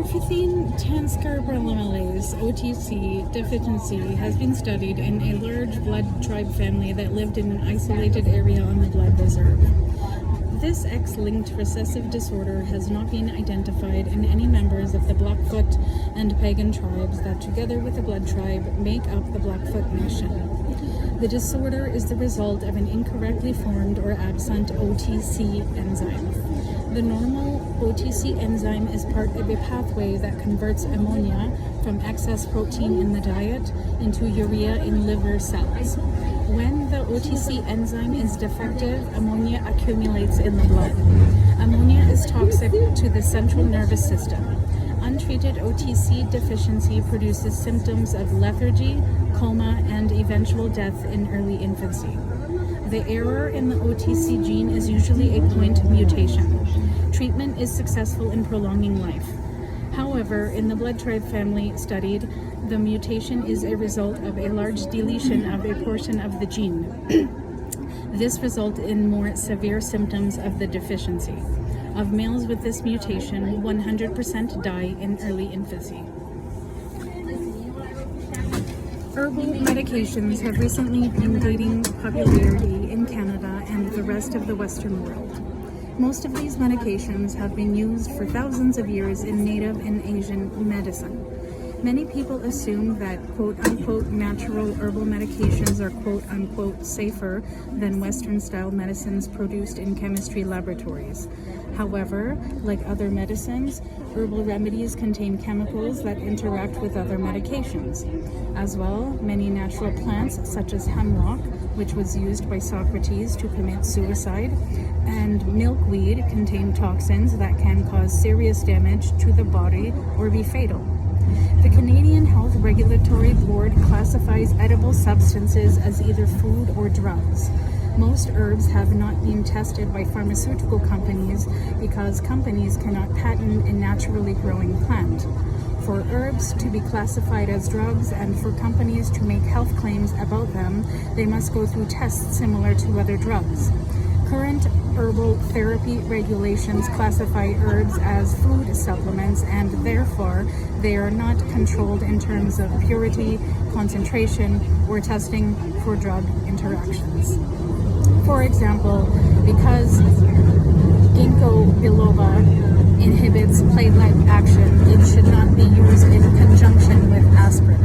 Amphithine tanscarpalamelase (OTC) deficiency has been studied in a large blood tribe family that lived in an isolated area on the blood reserve. This X-linked recessive disorder has not been identified in any members of the Blackfoot and Pagan tribes that, together with the blood tribe, make up the Blackfoot Nation. The disorder is the result of an incorrectly formed or absent OTC enzyme. The normal OTC enzyme is part of a pathway that converts ammonia from excess protein in the diet into urea in liver cells. When the OTC enzyme is defective, ammonia accumulates in the blood. Ammonia is toxic to the central nervous system. Untreated OTC deficiency produces symptoms of lethargy, coma, and eventual death in early infancy. The error in the OTC gene is usually a point mutation. Treatment is successful in prolonging life. However, in the blood tribe family studied, the mutation is a result of a large deletion of a portion of the gene. This results in more severe symptoms of the deficiency. Of males with this mutation, 100% die in early infancy. Herbal medications have recently been gaining popularity in Canada and the rest of the Western world. Most of these medications have been used for thousands of years in Native and Asian medicine. Many people assume that quote-unquote natural herbal medications are quote-unquote safer than Western-style medicines produced in chemistry laboratories. However, like other medicines, herbal remedies contain chemicals that interact with other medications. As well, many natural plants, such as hemlock, which was used by Socrates to commit suicide, and milkweed contain toxins that can cause serious damage to the body or be fatal. The Canadian Health Regulatory Board classifies edible substances as either food or drugs. Most herbs have not been tested by pharmaceutical companies because companies cannot patent a naturally growing plant. For herbs to be classified as drugs and for companies to make health claims about them, they must go through tests similar to other drugs. Current herbal therapy regulations classify herbs as food supplements, and therefore they are not controlled in terms of purity, concentration, or testing for drug interactions. For example, because ginkgo biloba inhibits platelet action, it should not be used in conjunction with aspirin.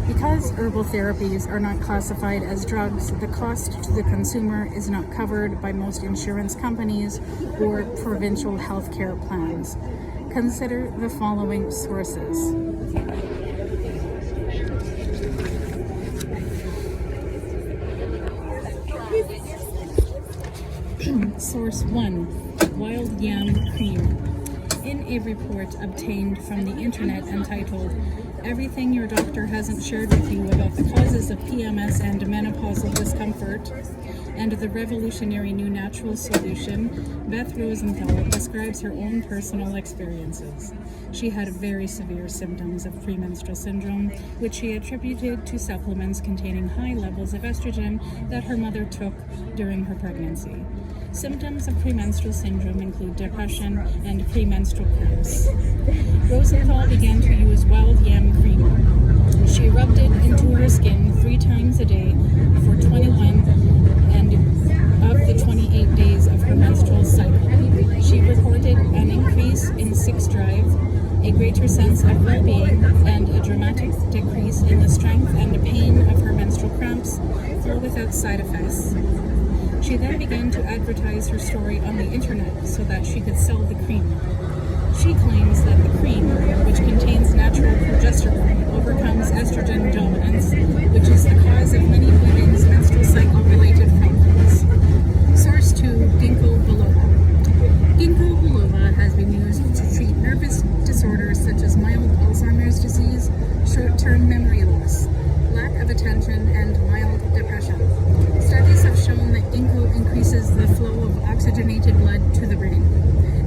Because herbal therapies are not classified as drugs, the cost to the consumer is not covered by most insurance companies or provincial health care plans. Consider the following sources. Source 1. Wild Yam Cream. In a report obtained from the internet entitled "Everything Your Doctor Hasn't Shared with You About the Causes of PMS and Menopausal Discomfort" and the revolutionary new natural solution, Beth Rosenthal describes her own personal experiences. She had very severe symptoms of premenstrual syndrome, which she attributed to supplements containing high levels of estrogen that her mother took during her pregnancy. Symptoms of premenstrual syndrome include depression and premenstrual cramps. Rosenthal began to use wild yam cream. She rubbed it into her skin 3 times a day for 21 and of the 28 days of her menstrual cycle. She reported an increase in sex drive, a greater sense of well-being, and a dramatic decrease in the strength and pain of her menstrual cramps, all without side effects. She then began to advertise her story on the internet so that she could sell the cream. She claims that the cream, which contains natural progesterone, overcomes estrogen dominance, which is the cause of many women's menstrual cycle-related problems. Source 2. Ginkgo biloba. Ginkgo biloba has been used to treat nervous disorders such as mild Alzheimer's disease, short-term memory loss, lack of attention, and mild depression. Studies have shown that ginkgo increases the flow of oxygenated blood to the brain.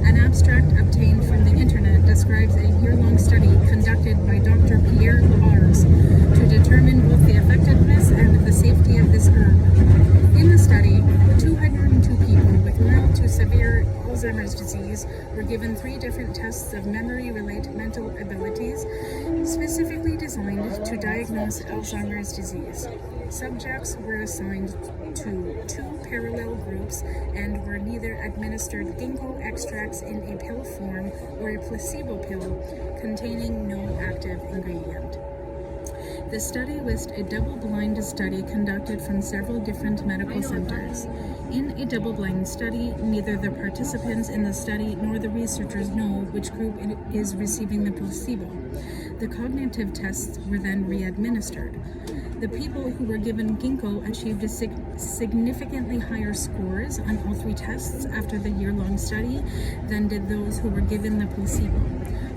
An abstract obtained from the internet describes a year-long study conducted by Dr. Pierre Labarre to determine both the effectiveness and the safety of this herb. In the study, 202 people with mild to severe Alzheimer's disease were given 3 different tests of memory-related mental abilities, specifically designed to diagnose Alzheimer's disease. Subjects were assigned to 2 parallel groups and were neither administered ginkgo extracts in a pill form or a placebo pill containing no active ingredient. The study was a double-blind study conducted from several different medical centers. In a double-blind study, neither the participants in the study nor the researchers know which group is receiving the placebo. The cognitive tests were then re-administered. The people who were given ginkgo achieved significantly higher scores on all 3 tests after the year-long study than did those who were given the placebo.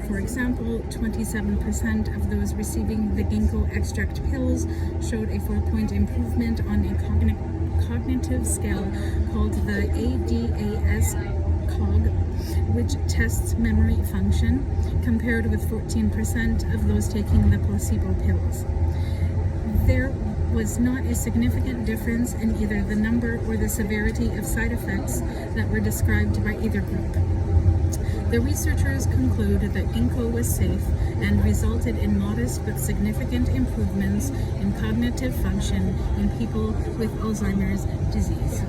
For example, 27% of those receiving the ginkgo extract pills showed a 4-point improvement on a cognitive scale called the ADAS-COG, which tests memory function, compared with 14% of those taking the placebo pills. There was not a significant difference in either the number or the severity of side effects that were described by either group. The researchers concluded that ginkgo was safe and resulted in modest but significant improvements in cognitive function in people with Alzheimer's disease.